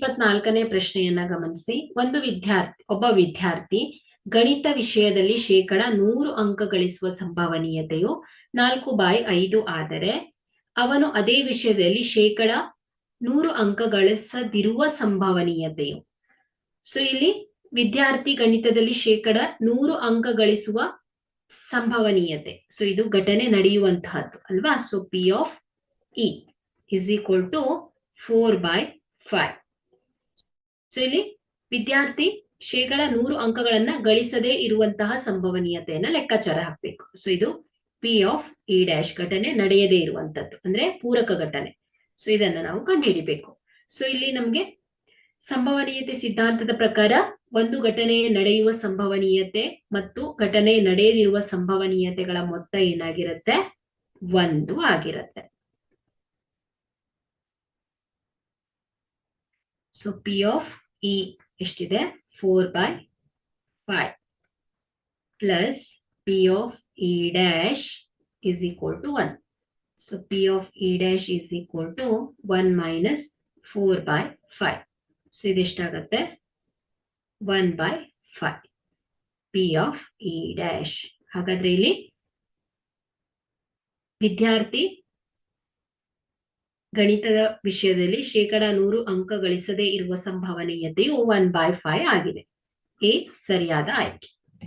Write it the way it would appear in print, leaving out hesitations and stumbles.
24ನೇ ಪ್ರಶ್ನೆಯನ್ನ ಗಮನಿಸಿ. ಒಬ್ಬ ವಿದ್ಯಾರ್ಥಿ ಗಣಿತ ವಿಷಯದಲ್ಲಿ 100 ಅಂಕ ಗಳಿಸುವ ಸಂಭವನೀಯತೆಯು 4/5 ಆದರೆ ಅವನು ಅದೇ ವಿಷಯದಲ್ಲಿ 100 ಅಂಕ ಗಳಿಸದಿರುವ ಸಂಭವನೀಯತೆಯು. ಸೊ ಇಲ್ಲಿ ವಿದ್ಯಾರ್ಥಿ ಗಣಿತದಲ್ಲಿ 100 ಅಂಕ ಗಳಿಸುವ ಸಂಭವನೀಯತೆ. ಸೊ ಇದು ಘಟನೆ ನಡೆಯುವಂತಹದ್ದು ಅಲ್ವಾ. So P of E is equal to 4/5. So ಇಲ್ಲಿ ವಿದ್ಯಾರ್ಥಿ 100 ಅಂಕಗಳನ್ನ ಗಳಿಸದೇ ಇರುವಂತಹ ಸಂಭವನೀಯತೆಯನ್ನ ಲೆಕ್ಕಾಚಾರ ಹಾಕ್ಬೇಕು. ಸೊ ಇದು ಪಿ ಆಫ್ ಇ ಡ್ಯಾಶ್ ಘಟನೆ ನಡೆಯದೇ ಇರುವಂತದ್ದು ಅಂದ್ರೆ ಪೂರಕ ಘಟನೆ. ಸೊ ಇದನ್ನ ನಾವು ಕಂಡುಹಿಡಿಬೇಕು. ಸೊ ಇಲ್ಲಿ ನಮ್ಗೆ ಸಂಭವನೀಯತೆ ಸಿದ್ಧಾಂತದ ಪ್ರಕಾರ ಒಂದು ಘಟನೆ ನಡೆಯುವ ಸಂಭವನೀಯತೆ ಮತ್ತು ಘಟನೆ ನಡೆಯದಿರುವ ಸಂಭವನೀಯತೆಗಳ ಮೊತ್ತ ಏನಾಗಿರುತ್ತೆ? 1 ಆಗಿರುತ್ತೆ. ಸೊ ಪಿ ಆಫ್ ಇ ಎಷ್ಟಿದೆ? 4/5 plus P of E dash is equal to 1. So P of E dash is equal to 1 minus 4/5. So ಇದೆಷ್ಟಾಗತ್ತೆ? 1/5 ಪಿ ಆಫ್ ಇ ಡ್ಯಾಶ್. ಹಾಗಾದ್ರೆ ಇಲ್ಲಿ ವಿದ್ಯಾರ್ಥಿ ಗಣಿತದ ವಿಷಯದಲ್ಲಿ 100 ಅಂಕ ಗಳಿಸದೇ ಇರುವ ಸಂಭವನೀಯತೆಯು 1/5 ಆಗಿದೆ. ಎ ಸರಿಯಾದ ಆಯ್ಕೆ.